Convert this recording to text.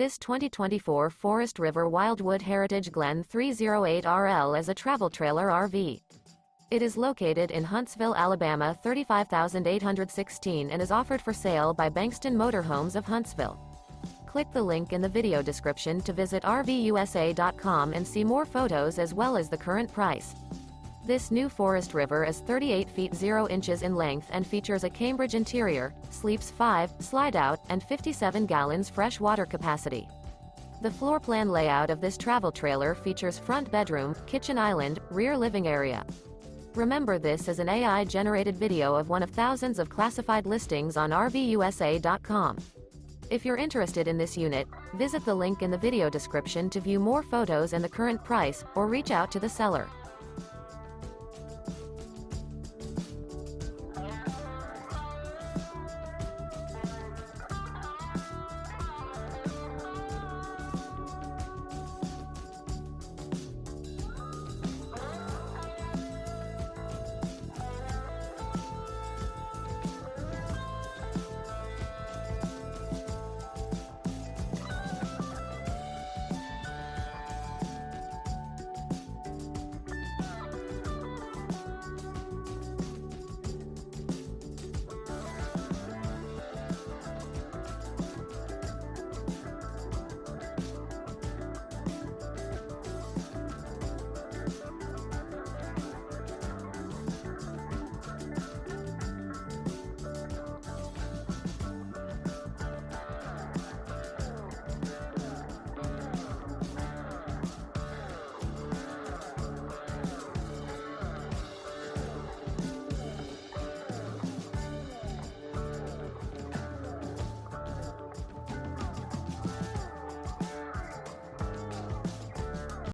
This 2024 Forest River Wildwood Heritage Glen 308RL is a travel trailer RV. It is located in Huntsville, Alabama 35816 and is offered for sale by Bankston Motorhomes of Huntsville. Click the link in the video description to visit RVUSA.com and see more photos as well as the current price. This new Forest River is 38 feet 0 inches in length and features a Cambridge interior, sleeps 5, slide-out, and 57 gallons fresh water capacity. The floor plan layout of this travel trailer features front bedroom, kitchen island, rear living area. Remember, this is an AI-generated video of one of thousands of classified listings on RVUSA.com. If you're interested in this unit, visit the link in the video description to view more photos and the current price, or reach out to the seller.